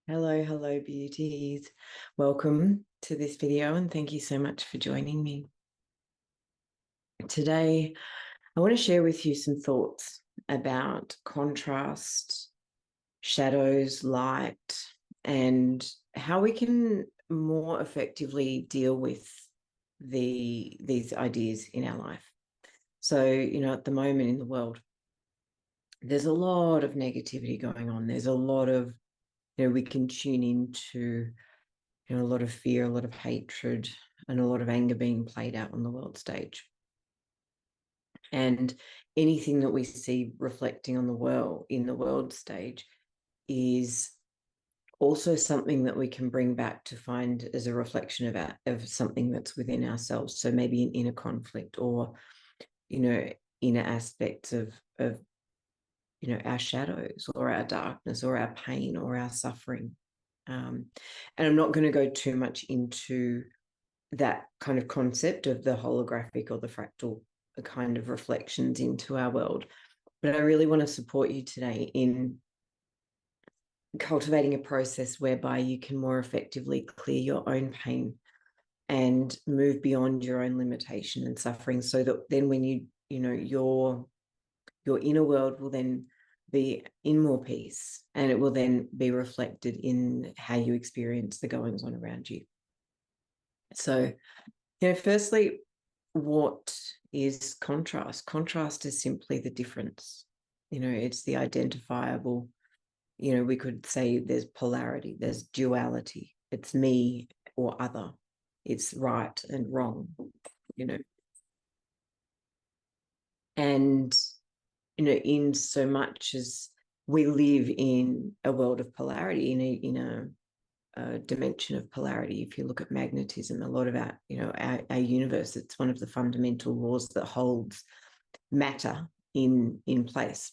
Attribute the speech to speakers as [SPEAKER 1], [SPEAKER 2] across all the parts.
[SPEAKER 1] Hello, beauties. Welcome to this video and thank you so much for joining me. Today, I want to share with you some thoughts about contrast, shadows, light, and how we can more effectively deal with these ideas in our life. So, at the moment in the world, there's a lot of negativity going on. There's a lot of, we can tune into a lot of fear, a lot of hatred, and a lot of anger being played out on the world stage. And anything that we see reflecting on the world in the world stage is also something that we can bring back to find as a reflection of something that's within ourselves. So maybe an inner conflict or, inner aspects of our shadows or our darkness or our pain or our suffering. And I'm not going to go too much into that kind of concept of the holographic or the fractal kind of reflections into our world. But I really want to support you today in cultivating a process whereby you can more effectively clear your own pain and move beyond your own limitation and suffering, so that then when your inner world will then be in more peace, and it will then be reflected in how you experience the goings on around you. So, firstly, what is contrast? Contrast is simply the difference. It's the identifiable. We could say there's polarity, there's duality. It's me or other. It's right and wrong, And, in so much as we live in a world of polarity, in a dimension of polarity. If you look at magnetism, a lot of our universe, it's one of the fundamental laws that holds matter in place.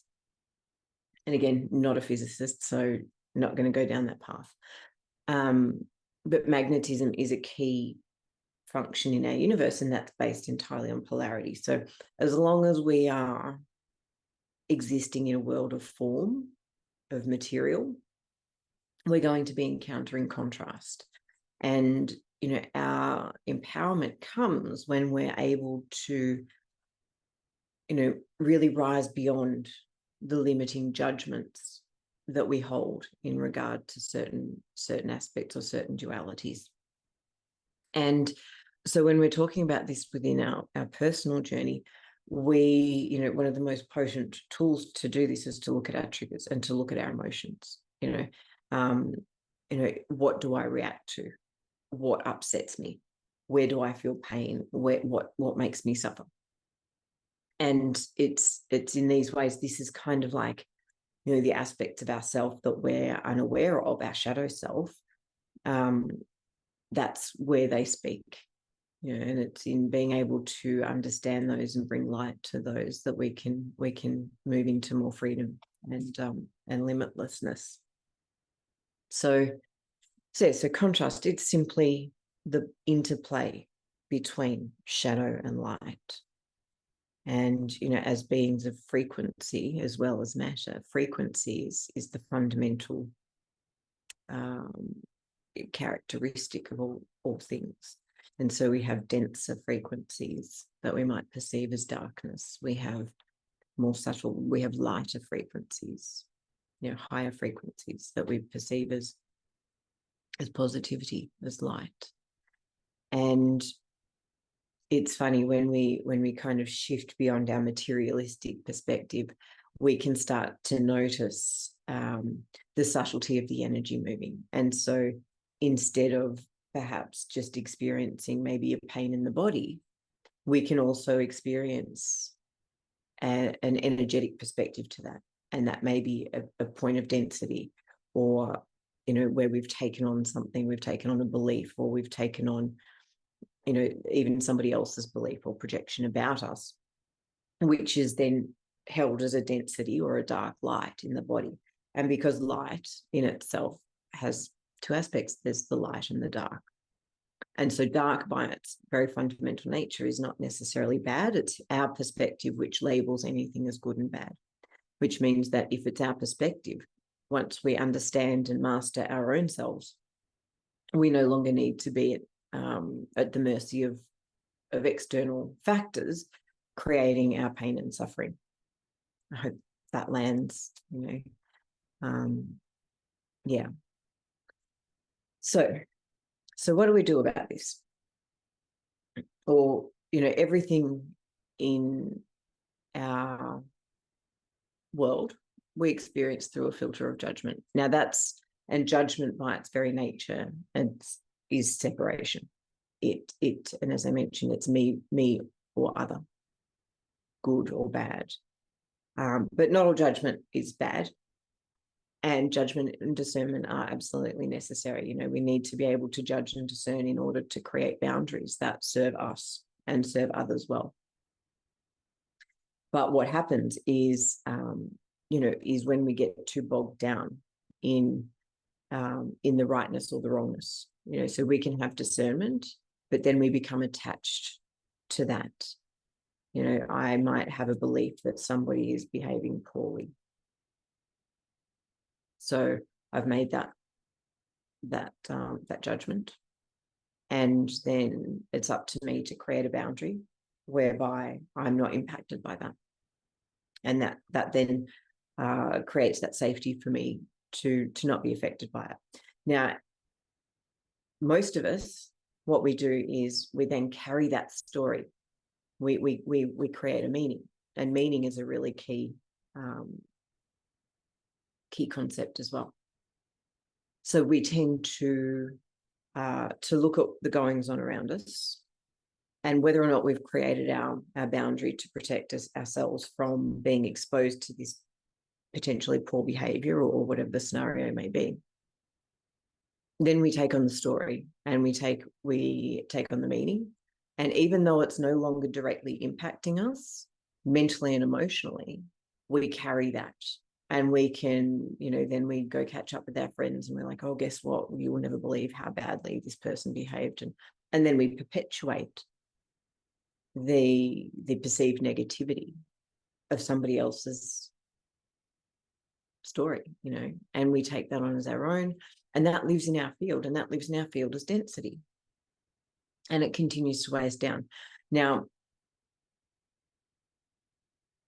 [SPEAKER 1] And again, not a physicist, so not going to go down that path. But magnetism is a key function in our universe, and that's based entirely on polarity. So as long as we are existing in a world of form, of material, we're going to be encountering contrast. And, our empowerment comes when we're able to, really rise beyond the limiting judgments that we hold in regard to certain aspects or certain dualities. And so when we're talking about this within our personal journey, we, one of the most potent tools to do this is to look at our triggers and to look at our emotions. What do I react to? What upsets me? Where do I feel pain? What makes me suffer? And it's in these ways, this is kind of like, the aspects of ourself that we're unaware of, our shadow self. That's where they speak. And it's in being able to understand those and bring light to those that we can move into more freedom and limitlessness. So contrast, it's simply the interplay between shadow and light. And, as beings of frequency as well as matter, frequency is the fundamental characteristic of all things. And so we have denser frequencies that we might perceive as darkness. We have more subtle, we have lighter frequencies, higher frequencies that we perceive as positivity, as light. And it's funny, when we kind of shift beyond our materialistic perspective, we can start to notice the subtlety of the energy moving. And so instead of perhaps just experiencing maybe a pain in the body, we can also experience an energetic perspective to that. And that may be a point of density, or, where we've taken on something, we've taken on a belief, or we've taken on, even somebody else's belief or projection about us, which is then held as a density or a dark light in the body. And because light in itself has two aspects, there's the light and the dark. And so dark by its very fundamental nature is not necessarily bad. It's our perspective which labels anything as good and bad, which means that if it's our perspective, once we understand and master our own selves, we no longer need to be at the mercy of external factors creating our pain and suffering. I hope that lands, yeah. So what do we do about this? Or, everything in our world we experience through a filter of judgment. Now and judgment by its very nature is separation. And as I mentioned, it's me or other, good or bad. But not all judgment is bad. And judgment and discernment are absolutely necessary. We need to be able to judge and discern in order to create boundaries that serve us and serve others well. But what happens is, is when we get too bogged down in the rightness or the wrongness. So we can have discernment, but then we become attached to that. I might have a belief that somebody is behaving poorly. So I've made that judgment, and then it's up to me to create a boundary whereby I'm not impacted by that, and that then creates that safety for me to not be affected by it. Now, most of us, what we do is we then carry that story. We create a meaning, and meaning is a really key concept as well. So we tend to look at the goings on around us, and whether or not we've created our boundary to protect ourselves from being exposed to this potentially poor behavior or whatever the scenario may be. Then we take on the story, and we take on the meaning. And even though it's no longer directly impacting us mentally and emotionally, we carry that. And we can, then we go catch up with our friends, and we're like, oh, guess what? You will never believe how badly this person behaved. And then we perpetuate the perceived negativity of somebody else's story, and we take that on as our own. And that lives in our field, and that lives in our field as density. And it continues to weigh us down. Now,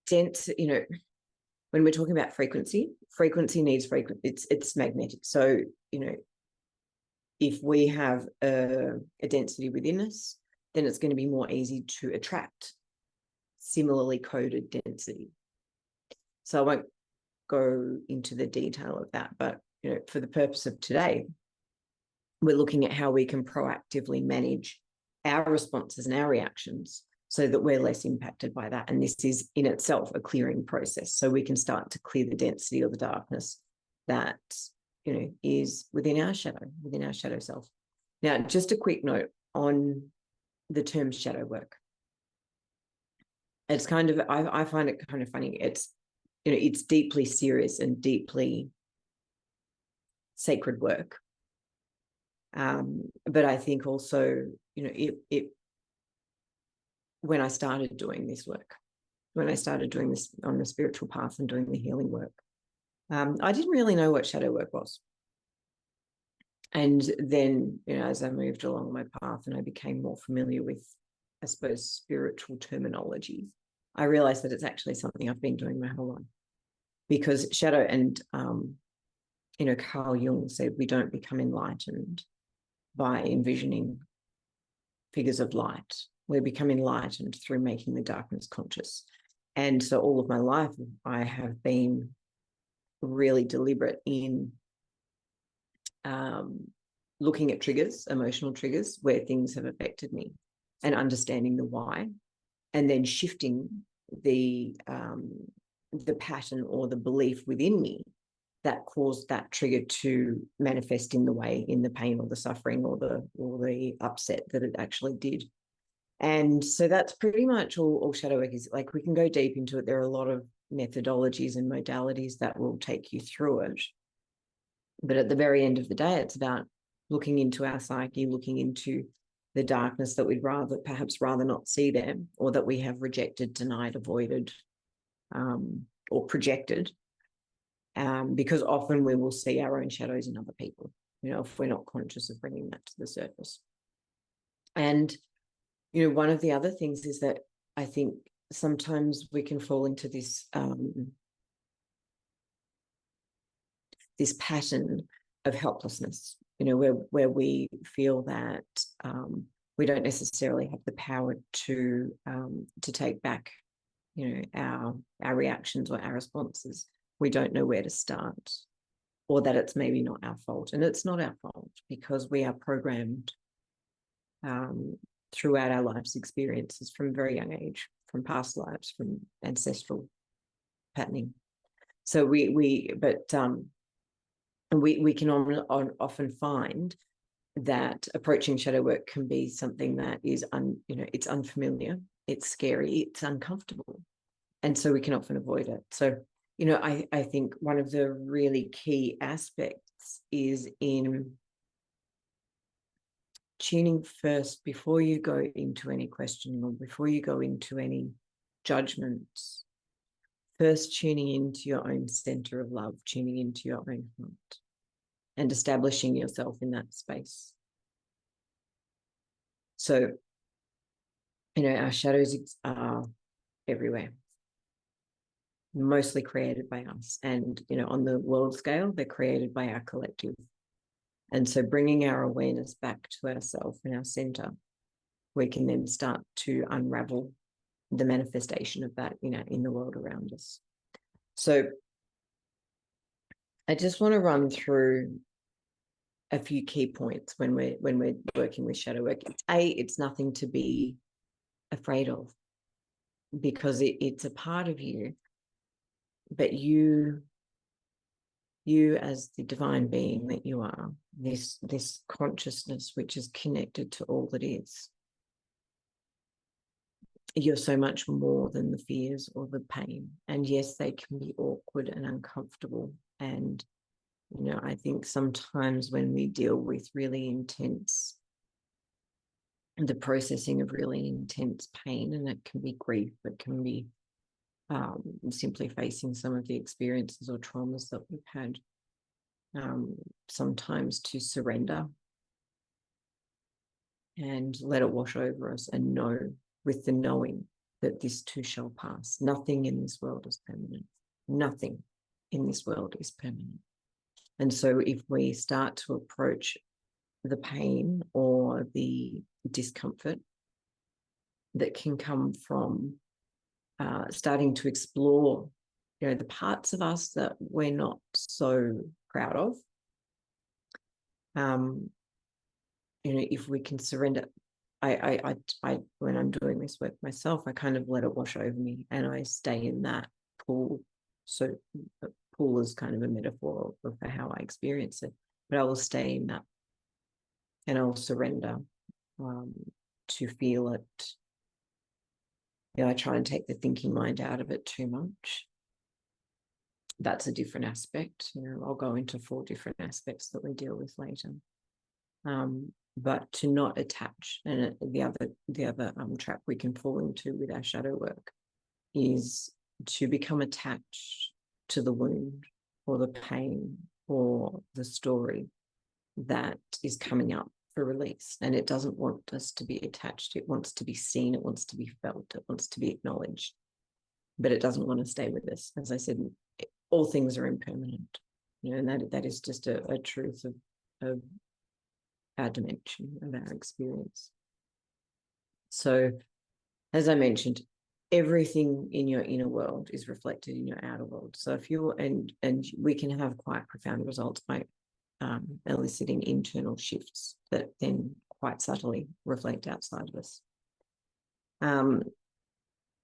[SPEAKER 1] when we're talking about frequency needs frequency. It's magnetic. So, if we have a density within us, then it's going to be more easy to attract similarly coded density. So I won't go into the detail of that, but, for the purpose of today, we're looking at how we can proactively manage our responses and our reactions so that we're less impacted by that. And this is in itself a clearing process. So we can start to clear the density or the darkness that, is within our shadow self. Now, just a quick note on the term shadow work. It's kind of, I find it kind of funny. It's, it's deeply serious and deeply sacred work. But I think also, when I started doing this work, when I started doing this on the spiritual path and doing the healing work, I didn't really know what shadow work was. And then, as I moved along my path and I became more familiar with, I suppose, spiritual terminology, I realized that it's actually something I've been doing my whole life. Because shadow, and, Carl Jung said, we don't become enlightened by envisioning figures of light. We become enlightened through making the darkness conscious. And so all of my life, I have been really deliberate in looking at triggers, emotional triggers, where things have affected me, and understanding the why, and then shifting the pattern or the belief within me that caused that trigger to manifest in the pain or the suffering or the upset that it actually did. And so that's pretty much all shadow work is. Like, we can go deep into it. There are a lot of methodologies and modalities that will take you through it. But at the very end of the day, it's about looking into our psyche, looking into the darkness that we'd perhaps rather not see there, or that we have rejected, denied, avoided, or projected. because often we will see our own shadows in other people, if we're not conscious of bringing that to the surface. And, one of the other things is that I think sometimes we can fall into this this pattern of helplessness, where we feel that we don't necessarily have the power to take back, our reactions or our responses. We don't know where to start, or that it's maybe not our fault. And it's not our fault, because we are programmed throughout our life's experiences from a very young age, from past lives, from ancestral patterning. So we can often find that approaching shadow work can be something that is it's unfamiliar, it's scary, it's uncomfortable, and so we can often avoid it. So I think one of the really key aspects is in tuning first before you go into any questioning or before you go into any judgments. First, tuning into your own center of love, tuning into your own heart, and establishing yourself in that space. So, our shadows are everywhere, mostly created by us. And, on the world scale, they're created by our collective. And so bringing our awareness back to ourselves and our center, we can then start to unravel the manifestation of that, in the world around us. So I just want to run through a few key points when we're working with shadow work. It's nothing to be afraid of, because it's a part of you, but you as the divine being that you are, this consciousness which is connected to all that is, you're so much more than the fears or the pain. And yes, they can be awkward and uncomfortable. And, I think sometimes when we deal with really intense, the processing of really intense pain, and it can be grief, it can be simply facing some of the experiences or traumas that we've had, sometimes to surrender and let it wash over us, and know, with the knowing that this too shall pass. Nothing in this world is permanent. Nothing in this world is permanent. And so if we start to approach the pain or the discomfort that can come from starting to explore, the parts of us that we're not so proud of, if we can surrender. I when I'm doing this work myself, I kind of let it wash over me, and I stay in that pool. So a pool is kind of a metaphor for how I experience it, but I will stay in that, and I will surrender to feel it. I try and take the thinking mind out of it too much. That's a different aspect. I'll go into 4 different aspects that we deal with later. But to not attach, and the other trap we can fall into with our shadow work is to become attached to the wound or the pain or the story that is coming up for release. And it doesn't want us to be attached. It wants to be seen. It wants to be felt. It wants to be acknowledged. But it doesn't want to stay with us. As I said, all things are impermanent. And that is just a truth of our dimension, of our experience. So, as I mentioned, everything in your inner world is reflected in your outer world. So if you're, and we can have quite profound results by eliciting internal shifts that then quite subtly reflect outside of us.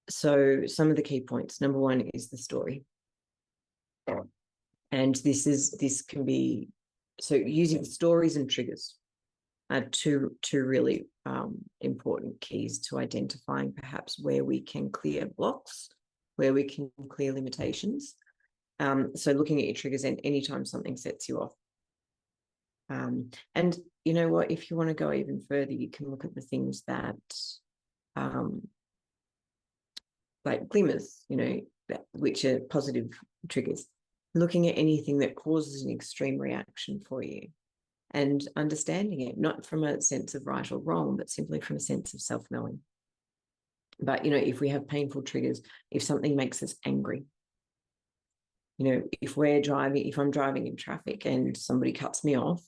[SPEAKER 1] So some of the key points. Number 1 is the story. And this can be, so using stories and triggers are two really important keys to identifying perhaps where we can clear blocks, where we can clear limitations. So looking at your triggers, and anytime something sets you off. And you know what, if you want to go even further, you can look at the things that like glimmers, which are positive triggers. looking at anything that causes an extreme reaction for you and understanding it, not from a sense of right or wrong, but simply from a sense of self-knowing. But, if we have painful triggers, if something makes us angry, if I'm driving in traffic and somebody cuts me off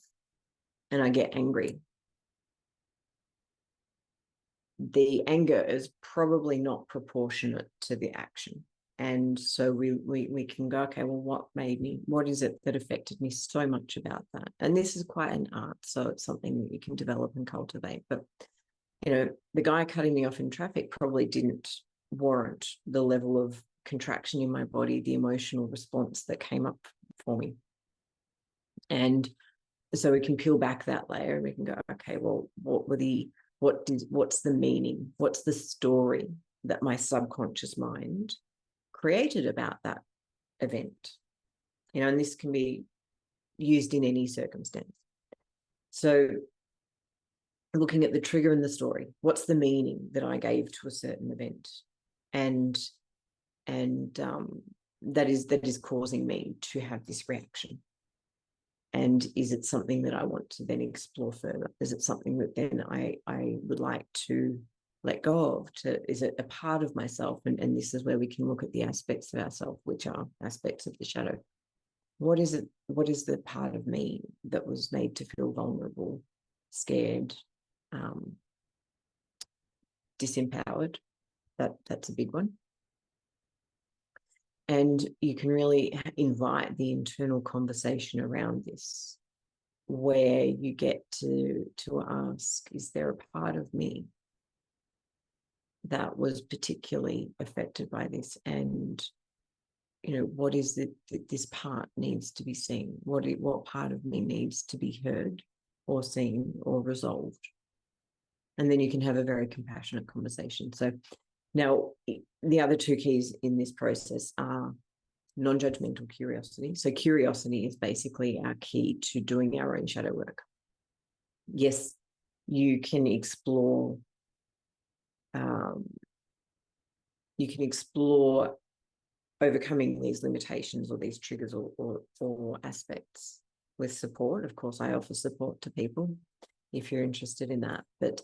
[SPEAKER 1] and I get angry, the anger is probably not proportionate to the action. And so we can go, okay, well, what is it that affected me so much about that? And this is quite an art, so it's something that you can develop and cultivate. But, the guy cutting me off in traffic probably didn't warrant the level of contraction in my body, the emotional response that came up for me. And so we can peel back that layer and we can go, okay, well, what's the meaning? What's the story that my subconscious mind created about that event? And this can be used in any circumstance. So looking at the trigger and the story, what's the meaning that I gave to a certain event? And that is causing me to have this reaction. And is it something that I want to then explore further? Is it something that then I would like to let go of? Is it a part of myself? And this is where we can look at the aspects of ourselves, which are aspects of the shadow. What is it? What is the part of me that was made to feel vulnerable, scared, disempowered? That's a big one. And you can really invite the internal conversation around this, where you get to ask, is there a part of me that was particularly affected by this? And, what is it that this part needs to be seen? What part of me needs to be heard or seen or resolved? And then you can have a very compassionate conversation. So now the other two keys in this process are non-judgmental curiosity. So curiosity is basically our key to doing our own shadow work. Yes, you can explore overcoming these limitations or these triggers or aspects with support. Of course, I offer support to people if you're interested in that. But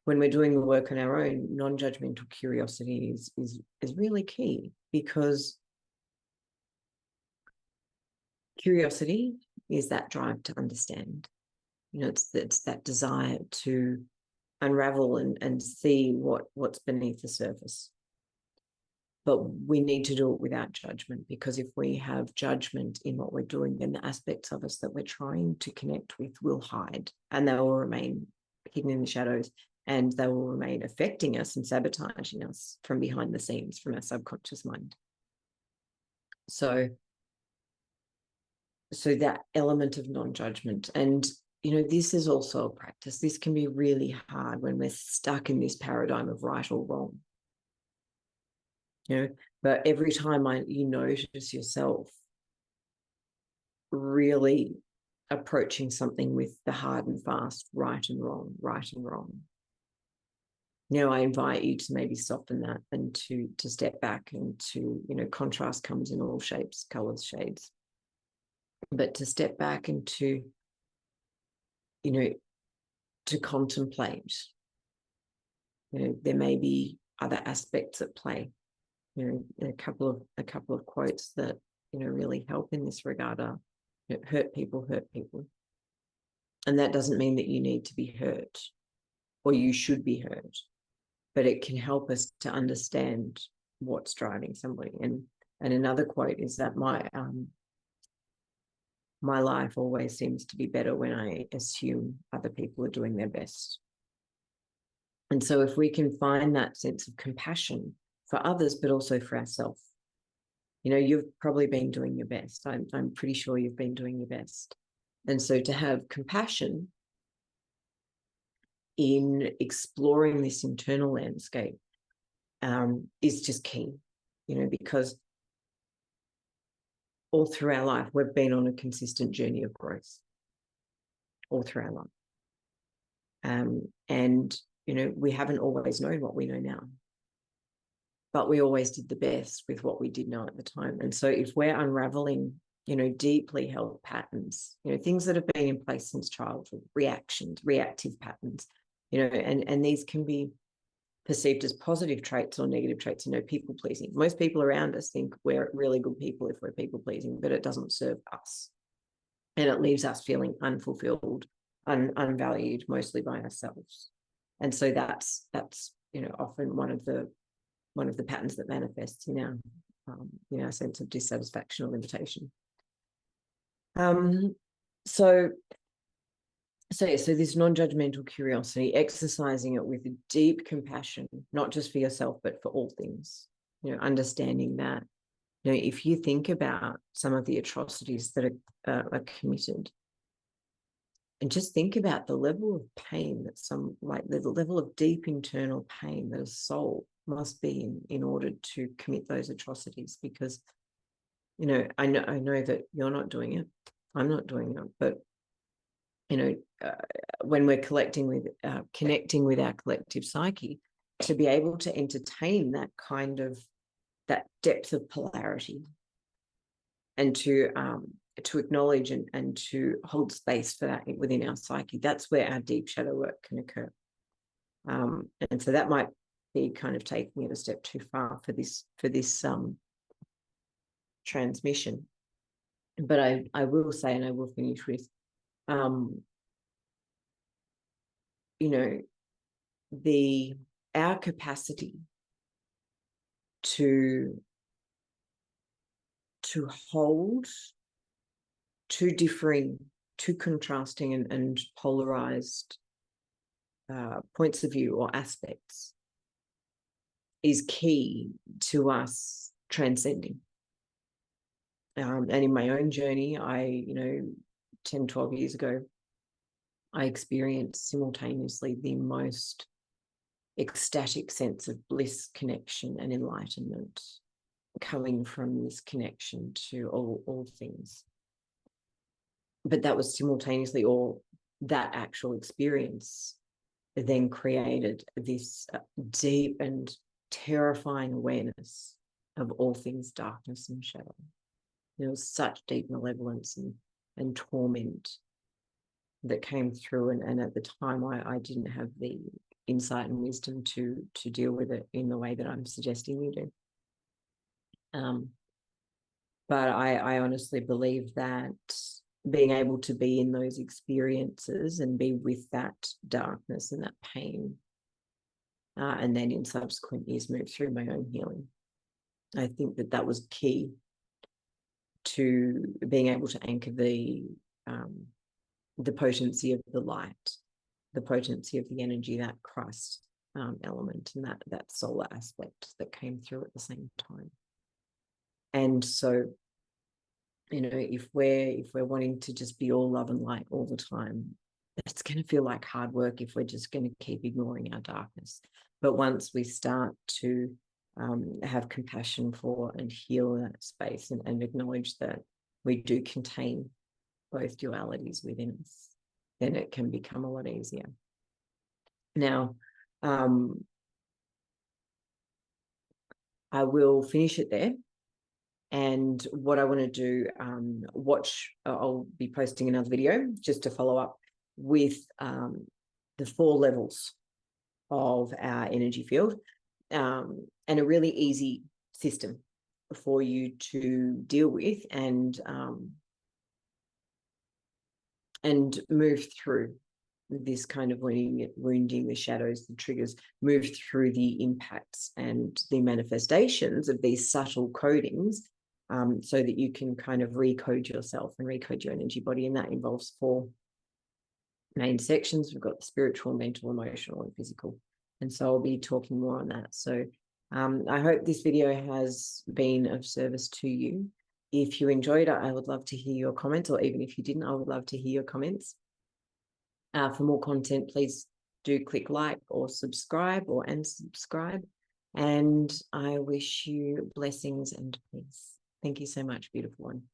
[SPEAKER 1] when we're doing the work on our own, non-judgmental curiosity is really key, because curiosity is that drive to understand. It's that desire to unravel and see what's beneath the surface. But we need to do it without judgment, because if we have judgment in what we're doing, then the aspects of us that we're trying to connect with will hide, and they will remain hidden in the shadows, and they will remain affecting us and sabotaging us from behind the scenes, from our subconscious mind. So that element of non-judgment. And, this is also a practice. This can be really hard when we're stuck in this paradigm of right or wrong. But every time you notice yourself really approaching something with the hard and fast right and wrong, I invite you to maybe soften that and to step back, and to, contrast comes in all shapes, colors, shades. But to step back and to contemplate, there may be other aspects at play. A couple of quotes that, really help in this regard are, hurt people. And that doesn't mean that you need to be hurt or you should be hurt, but it can help us to understand what's driving somebody. And another quote is that my life always seems to be better when I assume other people are doing their best. And so if we can find that sense of compassion for others, but also for ourselves, you've probably been doing your best. I'm pretty sure you've been doing your best. And so to have compassion in exploring this internal landscape is just key, because all through our life, we've been on a consistent journey of growth all through our life. And, we haven't always known what we know now, but we always did the best with what we did know at the time. And so if we're unraveling, deeply held patterns, things that have been in place since childhood, reactions, reactive patterns, and these can be perceived as positive traits or negative traits, people pleasing. Most people around us think we're really good people if we're people pleasing, but it doesn't serve us. And it leaves us feeling unfulfilled, unvalued, mostly by ourselves. And so that's often one of the patterns that manifests in our sense of dissatisfaction or limitation. So this non-judgmental curiosity, exercising it with deep compassion, not just for yourself, but for all things, understanding that, if you think about some of the atrocities that are committed, and just think about the level of pain that the level of deep internal pain that a soul must be in order to commit those atrocities, because, I know that you're not doing it. I'm not doing it, but when we're connecting with our collective psyche, to be able to entertain that depth of polarity, and to acknowledge and to hold space for that within our psyche, that's where our deep shadow work can occur. And so that might be kind of taking it a step too far for this transmission. But I will say, and I will finish with, our capacity to hold two differing, two contrasting and polarized points of view or aspects is key to us transcending. And in my own journey, 10, 12 years ago, I experienced simultaneously the most ecstatic sense of bliss, connection, and enlightenment coming from this connection to all things. But that was simultaneously, or that actual experience then created this deep and terrifying awareness of all things darkness and shadow. There was such deep malevolence and torment that came through, and at the time I didn't have the insight and wisdom to deal with it in the way that I'm suggesting you do. But I honestly believe that being able to be in those experiences and be with that darkness and that pain, and then in subsequent years move through my own healing, I think that was key to being able to anchor the potency of the light, the potency of the energy, that Christ element, and that solar aspect that came through at the same time. And so, if we're wanting to just be all love and light all the time, it's going to feel like hard work if we're just going to keep ignoring our darkness. But once we start to have compassion for and heal that space, and acknowledge that we do contain both dualities within us, then it can become a lot easier. Now, I will finish it there. And what I want to do, I'll be posting another video just to follow up with the 4 levels of our energy field, and a really easy system for you to deal with and move through this kind of wounding, the shadows, the triggers, move through the impacts and the manifestations of these subtle codings, so that you can kind of recode yourself and recode your energy body. And that involves 4 main sections. We've got the spiritual, mental, emotional, and physical. And so I'll be talking more on that. So I hope this video has been of service to you. If you enjoyed it, I would love to hear your comments, or even if you didn't, I would love to hear your comments. For more content, please do click like or subscribe or unsubscribe. And I wish you blessings and peace. Thank you so much, beautiful one.